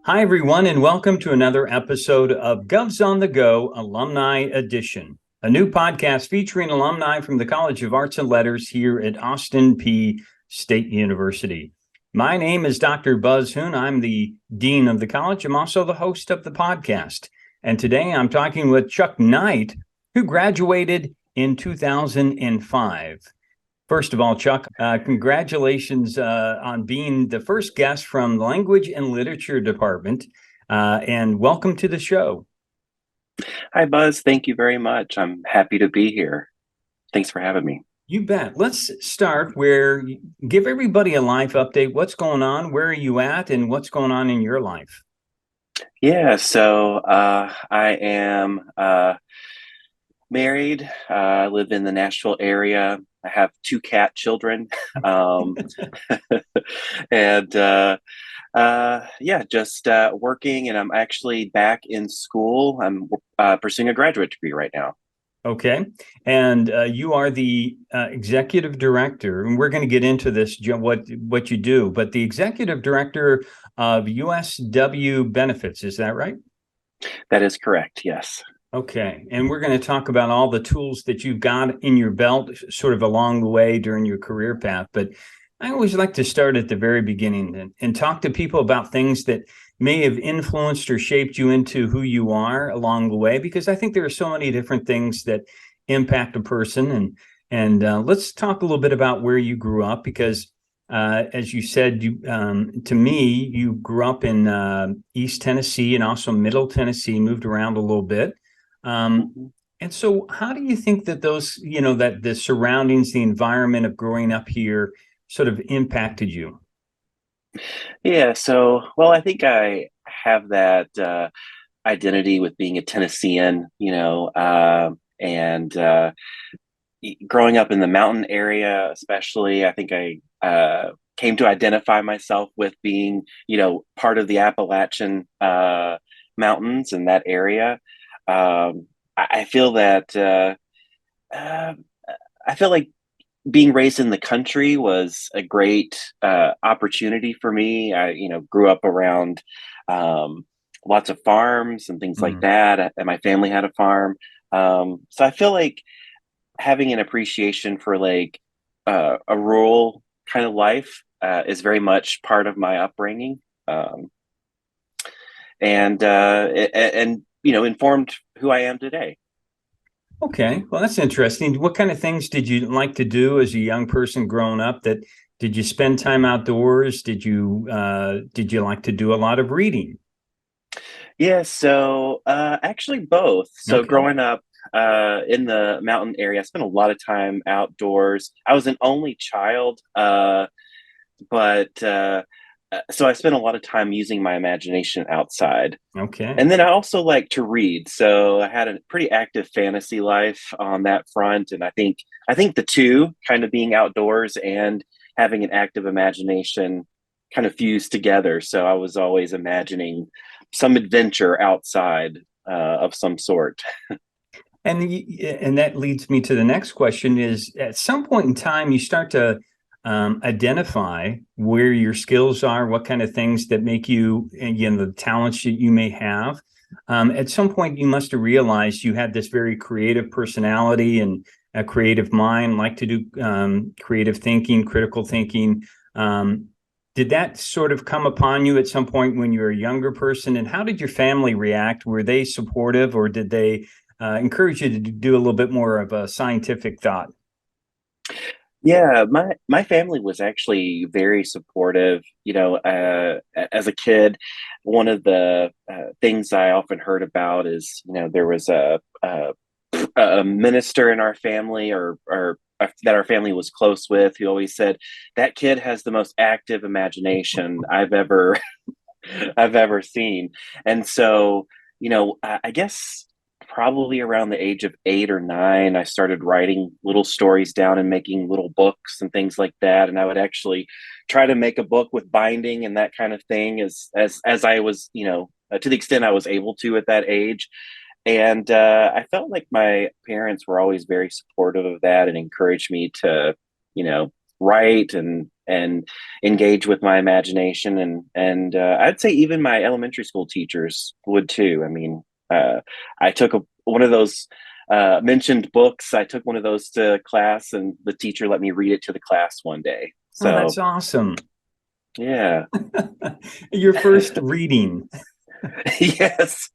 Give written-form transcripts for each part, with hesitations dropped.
Hi, everyone, and welcome to another episode of Govs on the Go Alumni Edition, a new podcast featuring alumni from the College of Arts and Letters here at Austin Peay State University. My name is Dr. Buzz Hoon. I'm the Dean of the college. I'm also the host of the podcast. And today I'm talking with Chuck Knight, who graduated in 2005. First of all, Chuck, congratulations on being the first guest from the Language and Literature Department, and welcome to the show. Hi, Buzz. Thank you very much. I'm happy to be here. Thanks for having me. You bet. Let's start where give everybody a life update. What's going on? Where are you at? And what's going on in your life? I am married. I live in the Nashville area. I have two cat children. Um, and just working, and I'm actually back in school. I'm pursuing a graduate degree right now. Okay. And you are the executive director, and we're going to get into this, what you do, but the executive director of USW Benefits, is that right? That is correct. Yes. Okay. And we're going to talk about all the tools that you've got in your belt sort of along the way during your career path. But I always like to start at the very beginning and talk to people about things that may have influenced or shaped you into who you are along the way, because I think there are so many different things that impact a person. And let's talk a little bit about where you grew up, because as you said, to me, you grew up in East Tennessee and also Middle Tennessee, moved around a little bit. Mhm. And so how do you think that that the surroundings, the environment of growing up here sort of impacted you? I think I have that identity with being a Tennessean, and growing up in the mountain area, especially, I think I came to identify myself with being, part of the Appalachian mountains in that area. I feel that uh, I feel like being raised in the country was a great opportunity for me. I, grew up around lots of farms and things like Mm. that, and my family had a farm. So I feel like having an appreciation for like a rural kind of life is very much part of my upbringing, um, and informed who I am today. Okay, well, that's interesting. What kind of things did you like to do as a young person growing up? That did you spend time outdoors? Did you like to do a lot of reading? Actually both. So Okay. growing up in the mountain area, I spent a lot of time outdoors. I was an only child, but so I spent a lot of time using my imagination outside. Okay. And then I also like to read. So I had a pretty active fantasy life on that front. And I think the two, kind of being outdoors and having an active imagination, kind of fused together. So I was always imagining some adventure outside of some sort. And that leads me to the next question is, at some point in time, you start to identify where your skills are, what kind of things that make you, again, the talents that you may have. At some point, you must have realized you had this very creative personality and a creative mind, like to do creative thinking, critical thinking. Um, did that sort of come upon you at some point when you were a younger person? And how did your family react? Were they supportive, or did they encourage you to do a little bit more of a scientific thought? Yeah, my family was actually very supportive. As a kid, one of the things I often heard about is, there was a minister in our family, or that our family was close with, who always said that kid has the most active imagination I've ever I've ever seen. And so, I guess probably around the age of 8 or 9, I started writing little stories down and making little books and things like that. And I would actually try to make a book with binding and that kind of thing, as I was, to the extent I was able to at that age. And I felt like my parents were always very supportive of that and encouraged me to, write and and engage with my imagination, and I'd say even my elementary school teachers would too. I mean, I took one of those mentioned books. I took one of those to class, and the teacher let me read it to the class one day. Oh, that's So awesome. yeah. Your first reading. Yes.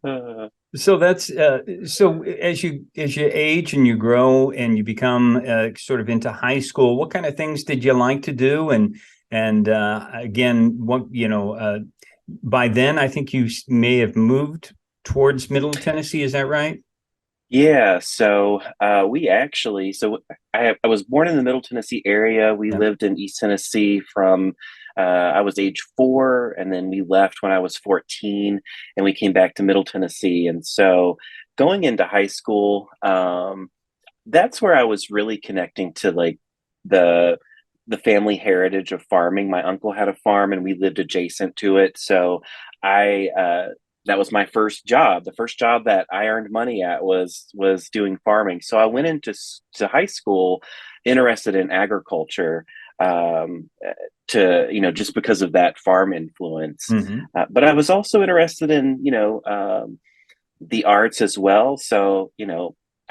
Uh, So that's so as you age and you grow and you become sort of into high school, what kind of things did you like to do? And again, what by then I think you may have moved towards Middle Tennessee. Is that right? yeah, so we actually, so I was born in the Middle Tennessee area. We Yeah. lived in East Tennessee from I was age 4, and then we left when I was 14, and we came back to Middle Tennessee. And so going into high school, that's where I was really connecting to like the the family heritage of farming. My uncle had a farm, and we lived adjacent to it. So I that was my first job. The first job that I earned money at was doing farming. So I went into to high school interested in agriculture, to just because of that farm influence. Hmm. But I was also interested in the arts as well. So,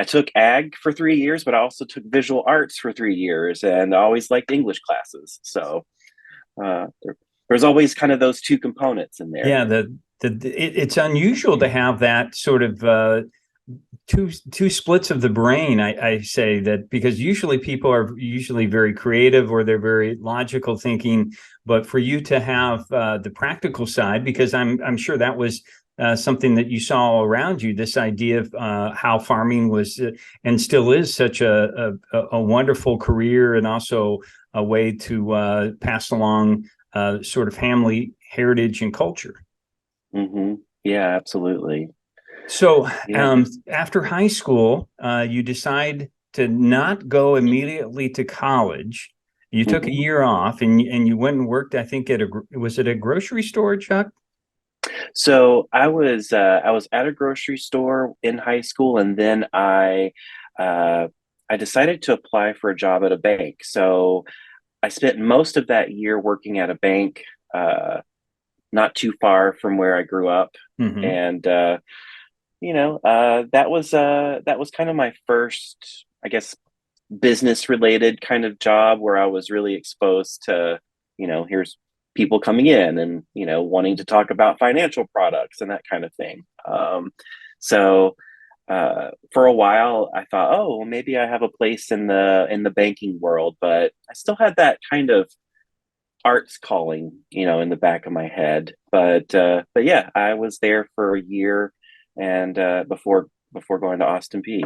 I took ag for 3 years, but I also took visual arts for 3 years, and I always liked English classes. So there's always kind of those two components in there. Yeah, it's unusual to have that sort of two splits of the brain. I say that because usually people are usually very creative or they're very logical thinking, but for you to have the practical side, because I'm sure that was something that you saw all around you. This idea of how farming was and still is such a wonderful career, and also a way to pass along sort of family heritage and culture. Hmm. Yeah, absolutely. So Yeah. after high school, you decide to not go immediately to college. You took a Hmm. year off, and you went and worked, I think, was it a grocery store, Chuck? So I was at a grocery store in high school, and then uh, I decided to apply for a job at a bank. So I spent most of that year working at a bank, not too far from where I grew up, Hmm. and that was kind of my first, I guess, business related kind of job where I was really exposed to, here's people coming in and, wanting to talk about financial products and that kind of thing. So for a while I thought, oh, well, maybe I have a place in the banking world, but I still had that kind of arts calling, in the back of my head. But yeah, I was there for a year, and before going to Austin P.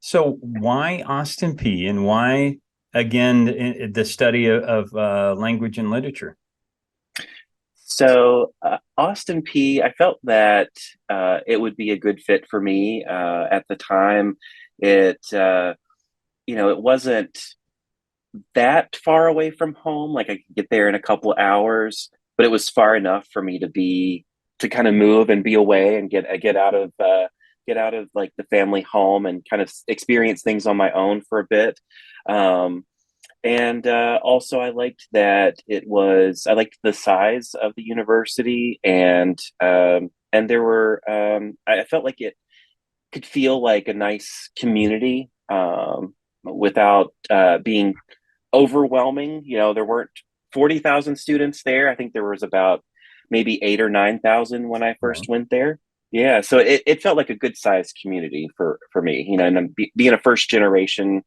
So why Austin P, and why again the study of language and literature? So Austin P, I felt that it would be a good fit for me. At the time, it wasn't that far away from home. Like I could get there in a couple of hours, but it was far enough for me to kind of move and be away and get out of like the family home and kind of experience things on my own for a bit. Um, and Also, I liked the size of the university, and there were I felt like it could feel like a nice community, without being overwhelming. There weren't 40,000 students there. I think there was about maybe 8 or 9,000 when I Well, first went there. Yeah, so it felt like a good sized community for me. And being a first generation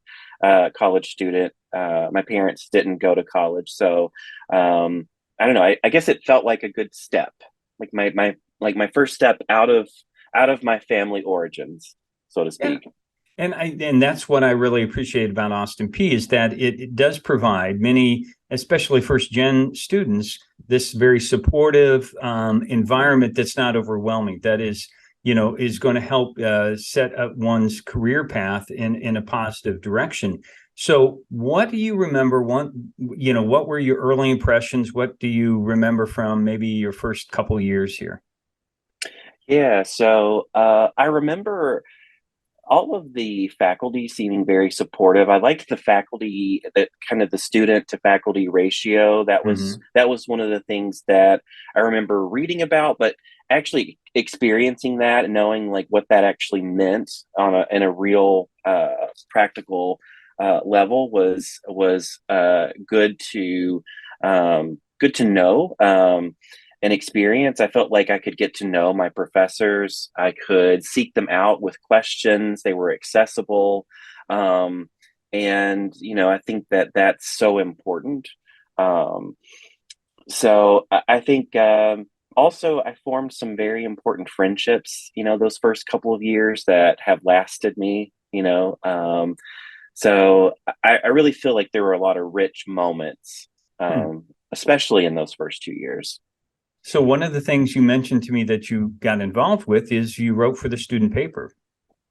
college student, my parents didn't go to college, so I don't know. I guess it felt like a good step, like my first step out of my family origins, so to yeah. speak. And that's what I really appreciate about Austin P is that it does provide many, especially first gen students, this very supportive environment that's not overwhelming. That is going to help set up one's career path in a positive direction. So, what do you remember? What were your early impressions? What do you remember from maybe your first couple years here? Yeah, so I remember all of the faculty seeming very supportive. I liked the faculty, that kind of the student to faculty ratio. Hmm. That was one of the things that I remember reading about, but actually experiencing that and knowing like what that actually meant on a in a real practical level was good to know. And experience. I felt like I could get to know my professors. I could seek them out with questions. They were accessible. Um, and, I think that that's so important. Um, I think also I formed some very important friendships, those first couple of years that have lasted me. I really feel like there were a lot of rich moments, Hmm. especially in those first 2 years. So one of the things you mentioned to me that you got involved with is you wrote for the student paper.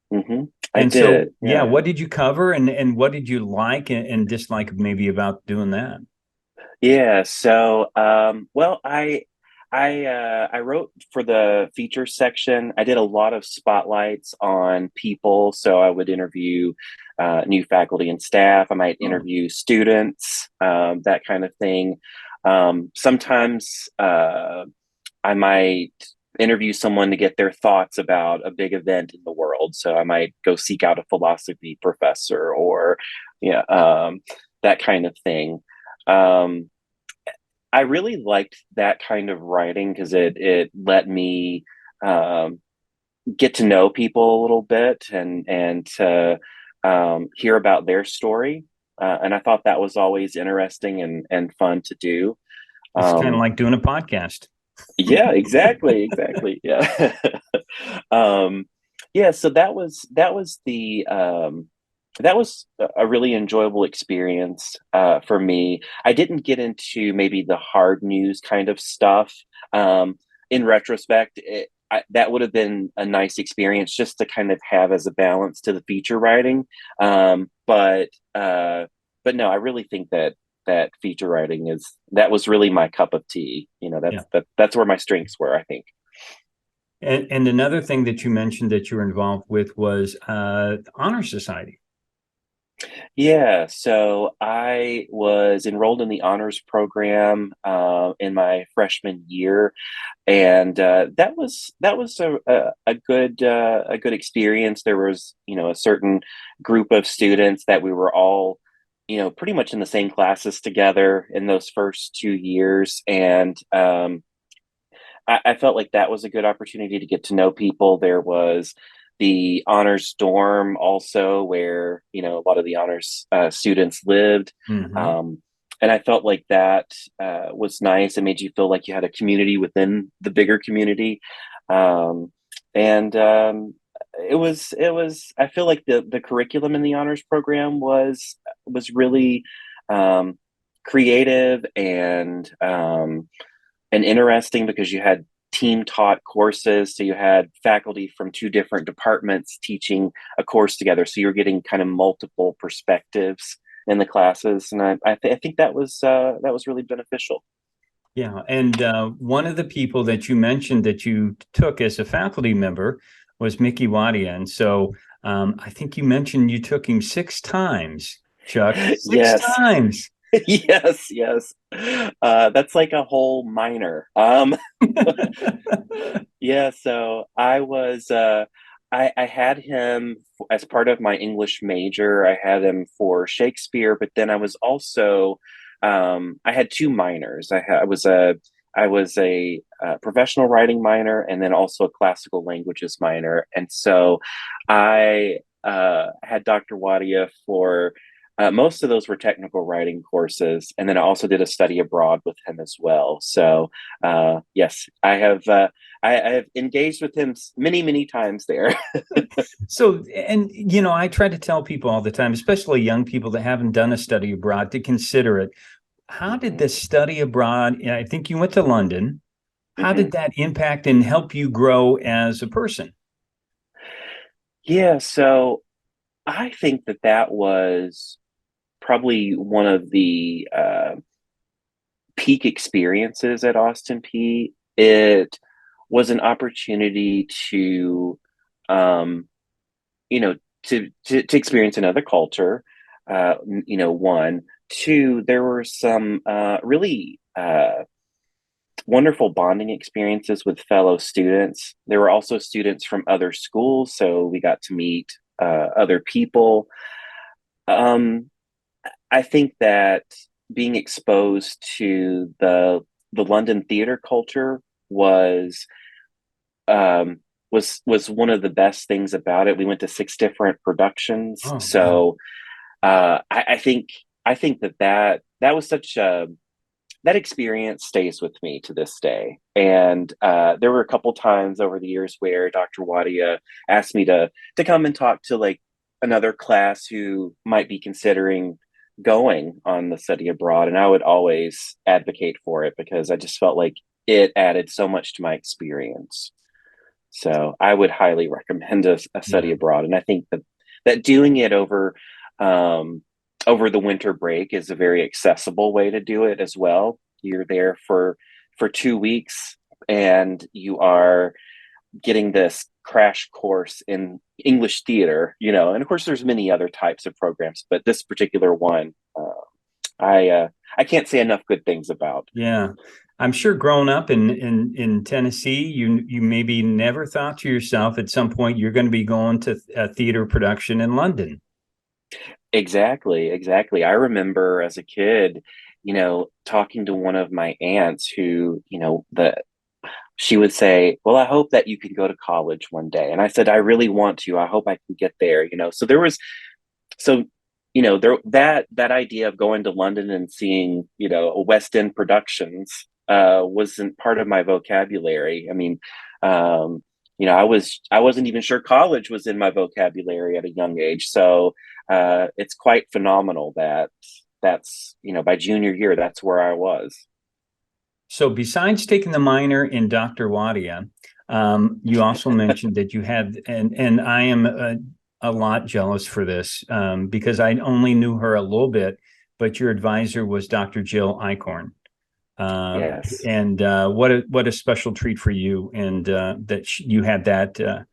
hmm I And so, did. yeah, Yeah. what did you cover and what did you like and dislike maybe about doing that? Yeah. I wrote for the features section. I did a lot of spotlights on people. So I would interview new faculty and staff. I might Oh, interview students, that kind of thing. Sometimes I might interview someone to get their thoughts about a big event in the world. So I might go seek out a philosophy professor or, yeah, that kind of thing. Um, I really liked that kind of writing because it let me um, get to know people a little bit and to hear about their story. And I thought that was always interesting and fun to do. it's kind of Um, like doing a podcast. yeah, exactly, exactly. Yeah. um, yeah, so that was a really enjoyable experience for me. I didn't get into maybe the hard news kind of stuff. In retrospect, that would have been a nice experience just to kind of have as a balance to the feature writing. Um, but uh, but no, I really think that feature writing is that was really my cup of tea. Yeah. That's where my strengths were, I think. And another thing that you mentioned that you were involved with was honor society. Yeah, so I was enrolled in the honors program in my freshman year, and that was a good experience. There was a certain group of students that we were all pretty much in the same classes together in those first 2 years, and I felt like that was a good opportunity to get to know people. There was the honors dorm also, where a lot of the honors students lived, Hmm. um, and I felt like that was nice. It made you feel like you had a community within the bigger community, um, and it was. I feel like the curriculum in the honors program was really um, creative and interesting because you had team taught courses. So you had faculty from two different departments teaching a course together. So you're getting kind of multiple perspectives in the classes, and I think that was really beneficial. Yeah. And one of the people that you mentioned that you took as a faculty member was Mickey Wadia. And so I think you mentioned you took him 6 times, Chuck. Six Yes, times. yes, yes. That's like a whole minor. Yeah, so I had him as part of my English major. I had him for Shakespeare, but then I was also I had two minors. I was a professional writing minor and then also a classical languages minor. And so I had Dr. Wadia for most of those were technical writing courses, and then I also did a study abroad with him as well. So yes, I have engaged with him many, many times there. So, and I try to tell people all the time, especially young people that haven't done a study abroad, to consider it. How did hmm the study abroad, I think you went to London, how hmm did that impact and help you grow as a person? Yeah, so I think that was probably one of the peak experiences at Austin P. It was an opportunity to um, you know, to experience another culture. One, two, there were some really wonderful bonding experiences with fellow students. There were also students from other schools, so we got to meet other people. Um, I think that being exposed to the London theater culture was um, was one of the best things about it. We went to six different productions, Oh, wow. so I think that was such a that experience stays with me to this day. And there were a couple times over the years where Dr. Wadia asked me to come and talk to like another class who might be considering going on the study abroad, and I would always advocate for it because I just felt like it added so much to my experience. So I would highly recommend a study Yeah. abroad, and I think that doing it um, over the winter break is a very accessible way to do it as well. You're there for 2 weeks, and you are getting this crash course in English theater, and of course there's many other types of programs, but this particular one, I can't say enough good things about. Yeah. I'm sure growing up in Tennessee, you maybe never thought to yourself at some point you're going to be going to a theater production in London. Exactly, exactly. I remember as a kid, talking to one of my aunts who, the she would say, "Well, I hope that you can go to college one day." And I said, "I really want to. I hope I can get there." So there was so there that idea of going to London and seeing, a West End productions wasn't part of my vocabulary. I mean, I wasn't even sure college was in my vocabulary at a young age. So it's quite phenomenal that that's by junior year that's where I was. So besides taking the minor in Dr. Wadia, you also mentioned that you had, and I am a lot jealous for this because I only knew her a little bit, but your advisor was Dr. Jill Eichhorn. Uh, Yes. and what a special treat for you, and that you had that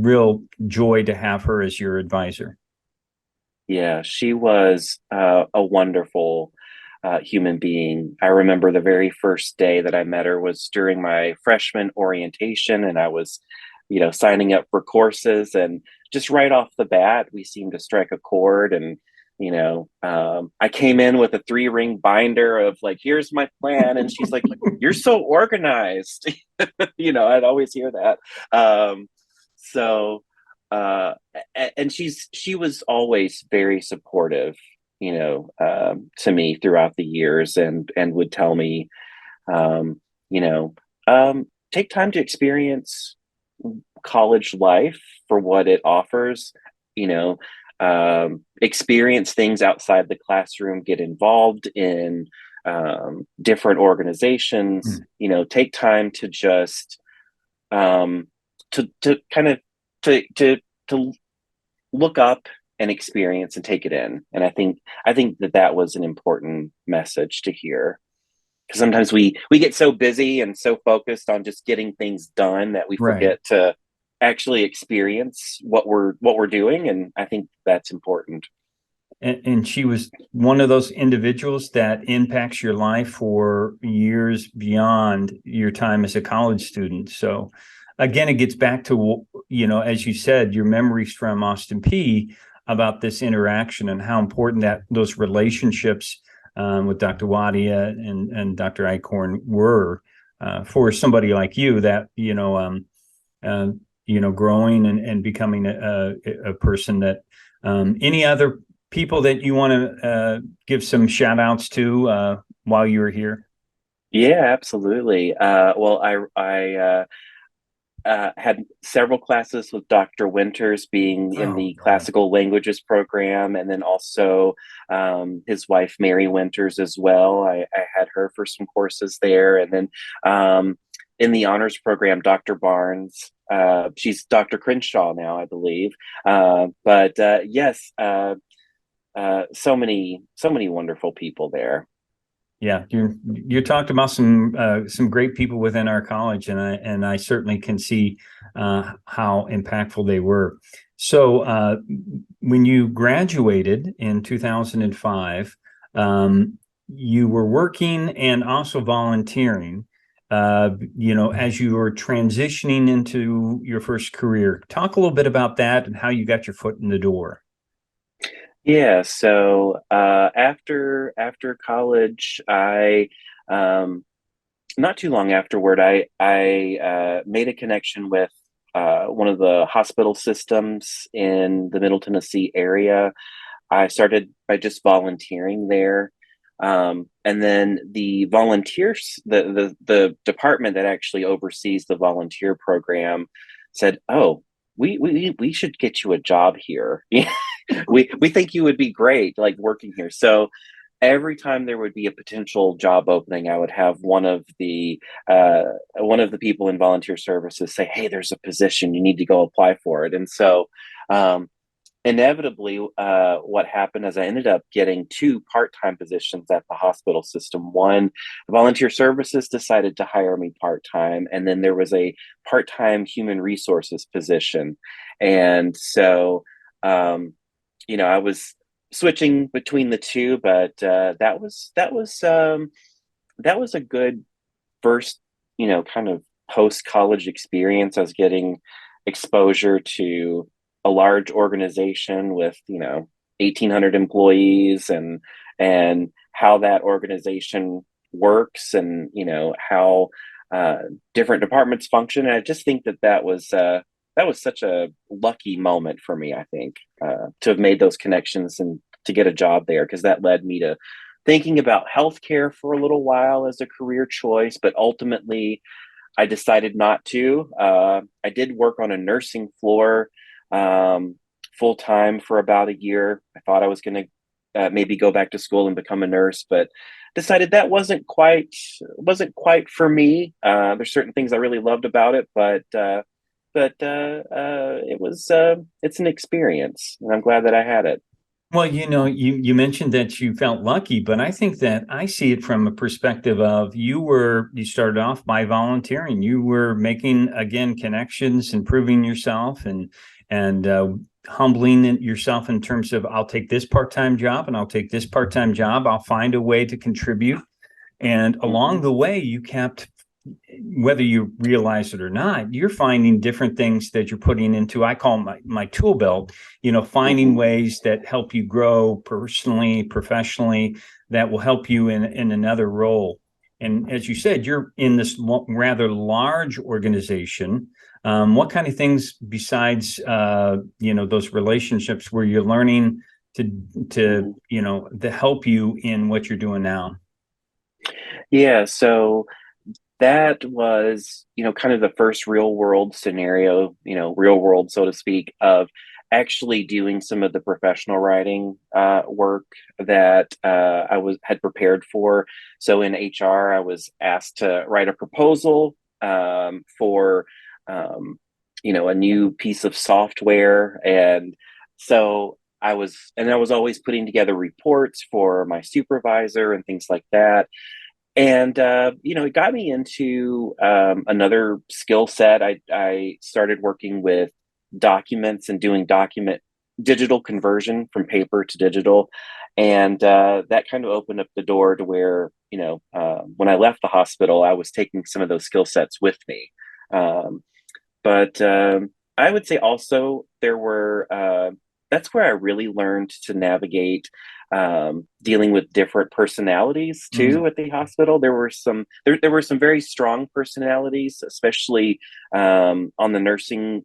real joy to have her as your advisor. Yeah, she was a wonderful human being. I remember the very first day that I met her was during my freshman orientation, and I was, signing up for courses, and just right off the bat, we seemed to strike a chord. And I came in with a 3-ring binder of like, "Here's my plan," and she's like, "You're so organized." I'd always hear that. So uh and she was always very supportive, to me throughout the years, and would tell me, um you know take time to experience college life for what it offers, you know experience things outside the classroom, get involved in different organizations, Mm. take time to just um to kind of to look up and experience and take it in. And I think that was an important message to hear, because sometimes we get so busy and so focused on just getting things done that we Right. forget to actually experience what we're doing, and I think that's important. And she was one of those individuals that impacts your life for years beyond your time as a college student. So again, it gets back to, as you said, your memories from Austin P about this interaction and how important that those relationships with Dr. Wadia and Dr. Eichhorn were for somebody like you that, uh, growing and becoming a person that any other people that you want to give some shout outs to while you're here? Yeah, absolutely. Well, I had several classes with Dr. Winters, being in Oh, the yeah. classical languages program, and then also his wife, Mary Winters, as well. I had her for some courses there. And then in the honors program, Dr. Barnes. She's Dr. Crenshaw now, I believe. But yes, so many wonderful people there. Yeah, you talked about some great people within our college, and I certainly can see how impactful they were. So when you graduated in 2005, you were working and also volunteering. As you were transitioning into your first career, talk a little bit about that and how you got your foot in the door. Yeah, so after college, I not too long afterward, I made a connection with one of the hospital systems in the Middle Tennessee area. I started by just volunteering there. And then the volunteers, the department that actually oversees the volunteer program said, "Oh, we should get you a job here. We think you would be great like working here." So every time there would be a potential job opening, I would have one of the people in volunteer services say, "Hey, there's a position. You need to go apply for it." And so um, inevitably, what happened is I ended up getting two part-time positions at the hospital system. One, volunteer services decided to hire me part-time, and then there was a part-time human resources position. And so, um, I was switching between the two, but that was a good first, kind of post college experience. I was getting exposure to a large organization with 1,800 employees, and how that organization works, and how different departments function. And I just think that was such a lucky moment for me. I think to have made those connections and to get a job there, because that led me to thinking about healthcare for a little while as a career choice, but ultimately I decided not to. I did work on a nursing floor full time for about a year. I thought I was going to maybe go back to school and become a nurse, but decided that wasn't quite for me. There's certain things I really loved about it, but it's an experience, and I'm glad that I had it. Well, you mentioned that you felt lucky, but I think that I see it from a perspective of you started off by volunteering. You were making again connections, improving yourself, and humbling yourself in terms of I'll take this part-time job and I'll take this part-time job. I'll find a way to contribute. And along Mhm. the way, you kept, whether you realize it or not, you're finding different things that you're putting into, I call my tool belt, finding Mhm. ways that help you grow personally, professionally, that will help you in another role. And as you said, you're in this rather large organization. What kind of things besides, those relationships where you're learning Mhm. to help you in what you're doing now? Yeah, so that was, kind of the first real world scenario, real world, so to speak, of actually doing some of the professional writing work that had prepared for. So in HR, I was asked to write a proposal for, um, a new piece of software, and so I was always putting together reports for my supervisor and things like that. And it got me into another skill set. I started working with documents and doing document digital conversion from paper to digital, and that kind of opened up the door to where when I left the hospital, I was taking some of those skill sets with me. Um, but I would say also there were that's where I really learned to navigate dealing with different personalities too at the hospital. There were some very strong personalities, especially on the nursing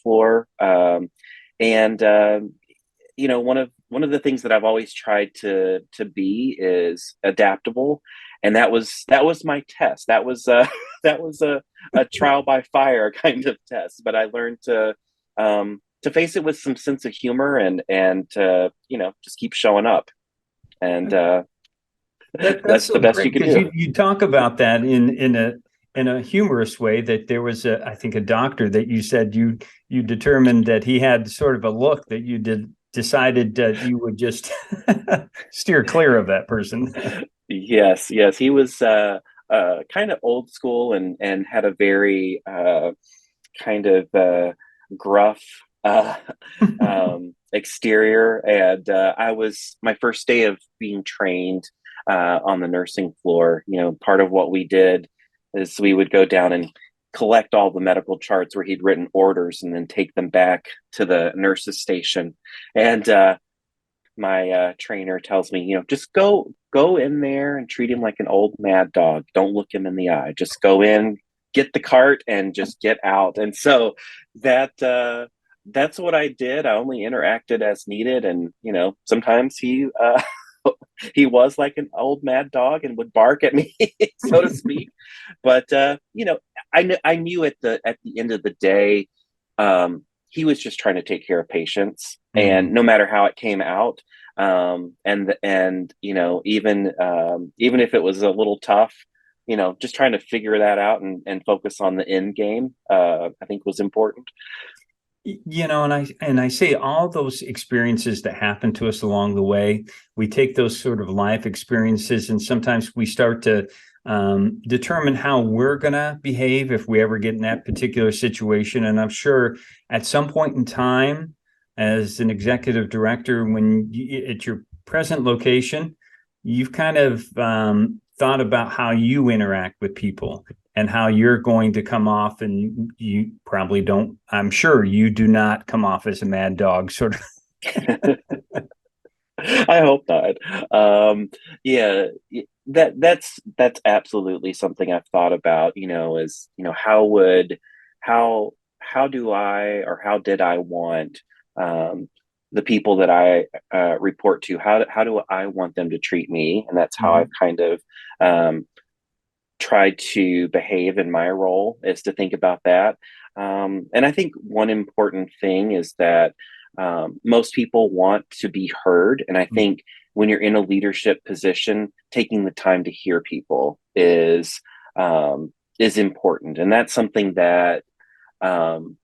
floor. And one of the things that I've always tried to be is adaptable, and that was my test. That was that was a trial by fire kind of test, but I learned to face it with some sense of humor, and to just keep showing up, and That's that's the so best you great could because do. you talk about that in a humorous way, that there was I think a doctor that you said you determined that he had sort of a look that you decided that you would just steer clear of that person. Yes, yes, he was kind of old school and had a very kind of gruff exterior. And I was my first day of being trained on the nursing floor. Part of what we did is we would go down and collect all the medical charts where he'd written orders and then take them back to the nurses station. And my trainer tells me, just go in there and treat him like an old mad dog. Don't look him in the eye. Just go in, get the cart, and just get out. And so that that's what I did. I only interacted as needed, and sometimes he was like an old mad dog and would bark at me, so to speak. But I knew at the end of the day, he was just trying to take care of patients, and Mm. no matter how it came out, and even if it was a little tough, just trying to figure that out and focus on the end game, I think was important. And I say all those experiences that happen to us along the way, we take those sort of life experiences, and sometimes we start to determine how we're going to behave if we ever get in that particular situation. And I'm sure at some point in time, as an executive director, at your present location, you've kind of thought about how you interact with people and how you're going to come off, and you probably don't, I'm sure you do not come off as a mad dog sort of. I hope not. Yeah, that's absolutely something I've thought about. Is how how do I or how did I want um, the people that I report to? How do I want them to treat me? And that's how I've Mhm. kind of um, tried to behave in my role, is to think about that. And I think one important thing is that most people want to be heard. And I think when you're in a leadership position, taking the time to hear people is important. And that's something um,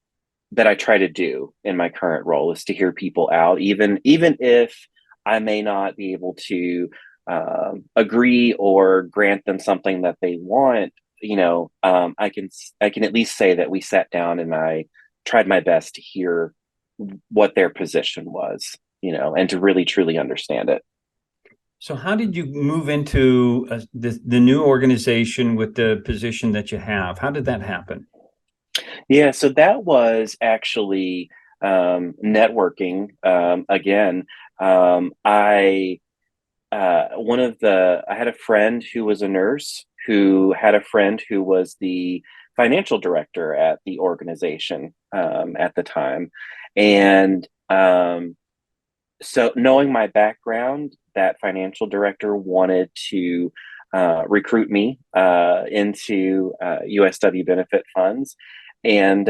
that I try to do in my current role, is to hear people out, even if I may not be able to agree or grant them something that they want. I can at least say that we sat down and I tried my best to hear what their position was, and to really truly understand it. So how did you move into the new organization with the position that you have? How did that happen? Yeah, so that was actually networking again. I I had a friend who was a nurse who had a friend who was the financial director at the organization at the time. And so, knowing my background, that financial director wanted to recruit me into USW benefit funds. And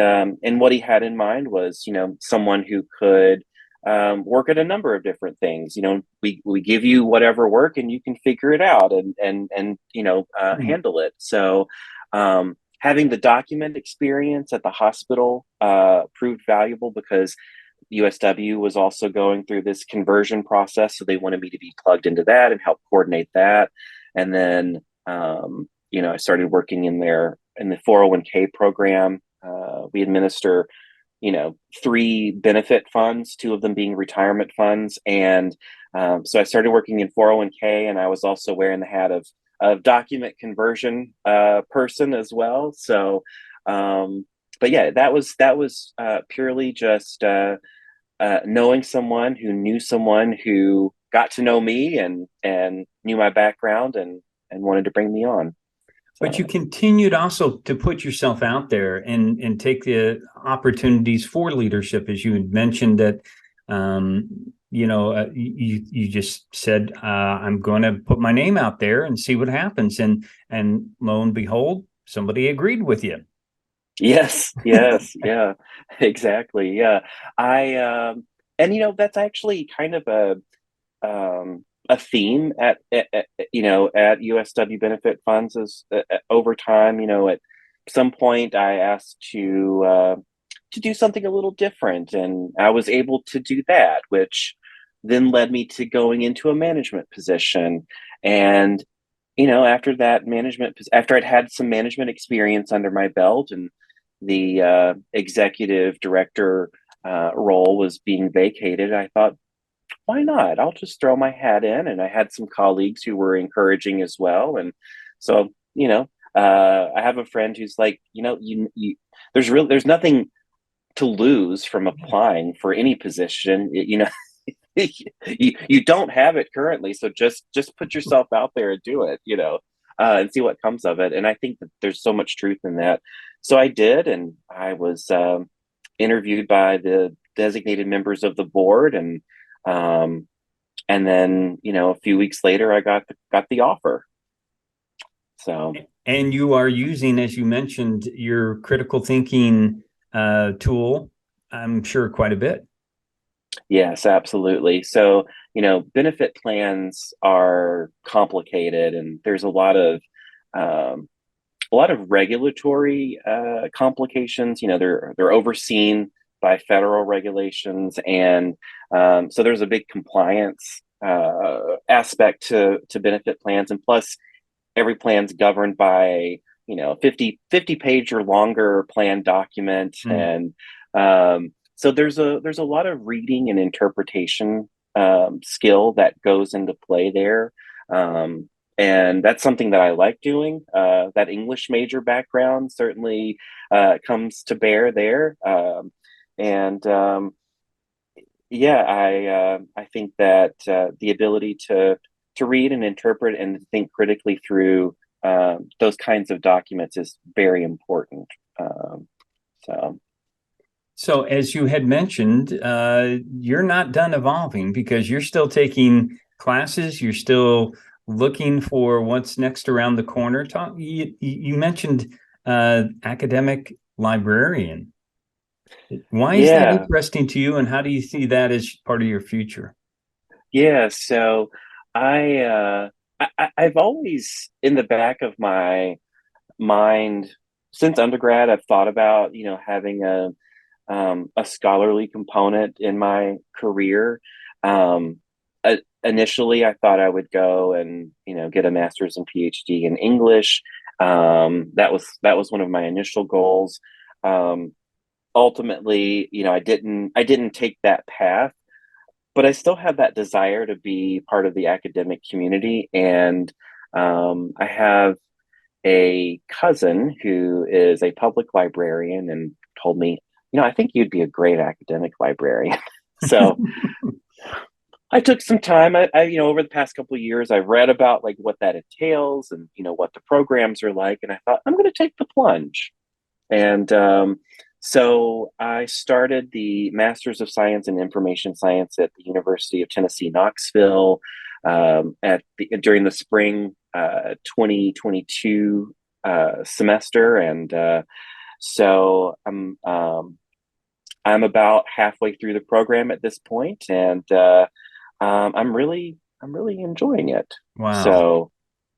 what he had in mind was, someone who could work at a number of different things. We give you whatever work and you can figure it out and Hmm. handle it. So having the document experience at the hospital proved valuable, because USW was also going through this conversion process. So they wanted me to be plugged into that and help coordinate that. And then, I started working in the 401k program. We administer, three benefit funds, two of them being retirement funds. And so I started working in 401k, and I was also wearing the hat of document conversion person as well. So, but yeah, that was purely just knowing someone who knew someone who got to know me and knew my background and wanted to bring me on. But you So continued also to put yourself out there and take the opportunities for leadership, as you had mentioned that, you just said, I'm going to put my name out there and see what happens, and lo and behold, somebody agreed with you. yes, yes, yeah, exactly, yeah. I and that's actually kind of a theme at USW benefit funds, is over time. At some point, I asked to do something a little different, and I was able to do that, which then led me to going into a management position. And after I'd had some management experience under my belt and the executive director role was being vacated, I thought, why not? I'll just throw my hat in. And I had some colleagues who were encouraging as well. And so, I have a friend who's like, there's nothing to lose from applying for any position. You don't have it currently, so just put yourself out there and do it, and see what comes of it. And I think that there's so much truth in that. So I did, and I was interviewed by the designated members of the board, um, and then a few weeks later, I got the offer. So And you are using, as you mentioned, your critical thinking tool, I'm sure, quite a bit. yes, absolutely. So benefit plans are complicated, and there's um, a lot of regulatory complications. They're overseen by federal regulations, and so there's a big compliance aspect to benefit plans, and plus every plan's governed by 50 page or longer plan document, Mm. and so there's a lot of reading and interpretation skill that goes into play there. And that's something that I like doing. That English major background certainly comes to bear there. And Yeah, I think that the ability to read and interpret and think critically through those kinds of documents is very important. So So, as you had mentioned, you're not done evolving because you're still taking classes. You're still looking for what's next around the corner. You mentioned academic librarian. Why is that yeah, interesting to you, and how do you see that as part of your future? yeah. So I, I've always in the back of my mind since undergrad, I've thought about having a scholarly component in my career. Um, Initially, I thought I would go and get a master's and PhD in English. That was one of my initial goals. Um, Ultimately, I didn't take that path, but I still have that desire to be part of the academic community. And I have a cousin who is a public librarian and told me, I think you'd be a great academic librarian. So I took some time. Over the past couple of years, I've read about like what that entails and what the programs are like, and I thought I'm going to take the plunge. And so I started the Masters of Science in Information Science at the University of Tennessee, Knoxville, during the spring 2022 semester, and so I'm about halfway through the program at this point, and I'm really enjoying it. Wow. So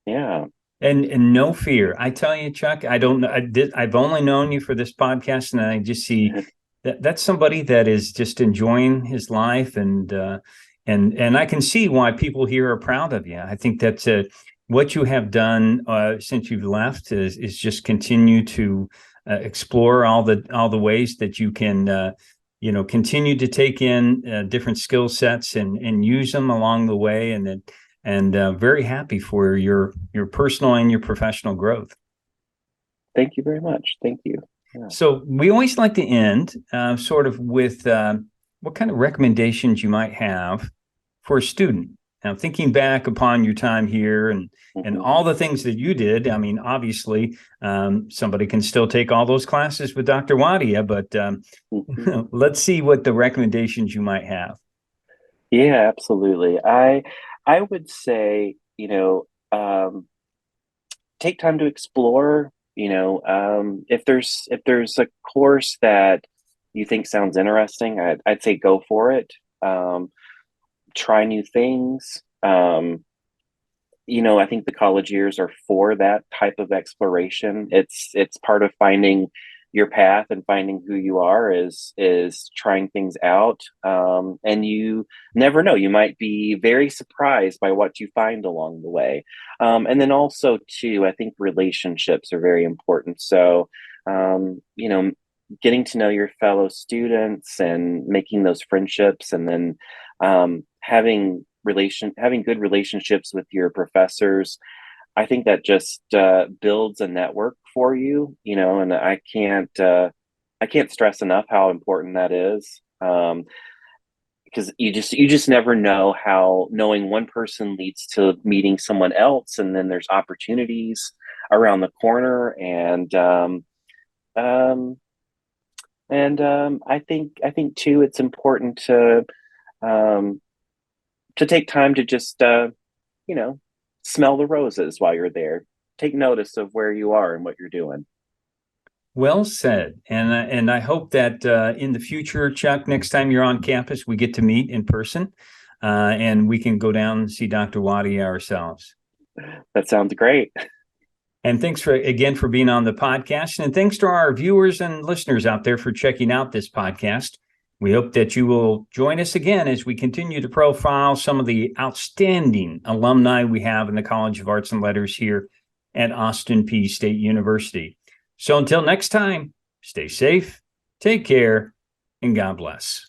yeah. And no fear. I tell you, Chuck, I don't know. I've only known you for this podcast, and I just see that's somebody that is just enjoying his life, and I can see why people here are proud of you. I think that's what you have done since you've left is just continue to explore all the ways that you can continue to take in different skill sets and use them along the way, and very happy for your personal and your professional growth. Thank you very much. Thank you. Yeah. So we always like to end sort of with what kind of recommendations you might have for a student. Now, thinking back upon your time here and Mhm. all the things that you did, I mean, obviously, somebody can still take all those classes with Dr. Wadia, but Mhm. let's see what the recommendations you might have. Yeah, absolutely. I would say, take time to explore. If there's a course that you think sounds interesting, I'd say go for it. Try new things. I think the college years are for that type of exploration. It's part of finding your path and finding who you are is trying things out. And you never know, you might be very surprised by what you find along the way. And then also too, I think relationships are very important. So you know, getting to know your fellow students and making those friendships, and then having good relationships with your professors. I think that just builds a network for you, you know, and I can't stress enough how important that is. Because you just never know how knowing one person leads to meeting someone else, and then there's opportunities around the corner. Um, I think too, it's important um, to take time to just you know, smell the roses while you're there. Take notice of where you are and what you're doing. Well said. And I hope that in the future, Chuck, next time you're on campus, we get to meet in person, and we can go down and see Dr. Waddy ourselves. That sounds great. And thanks again for being on the podcast. And thanks to our viewers and listeners out there for checking out this podcast. We hope that you will join us again as we continue to profile some of the outstanding alumni we have in the College of Arts and Letters here at Austin Peay State University. So until next time, stay safe, take care, and God bless.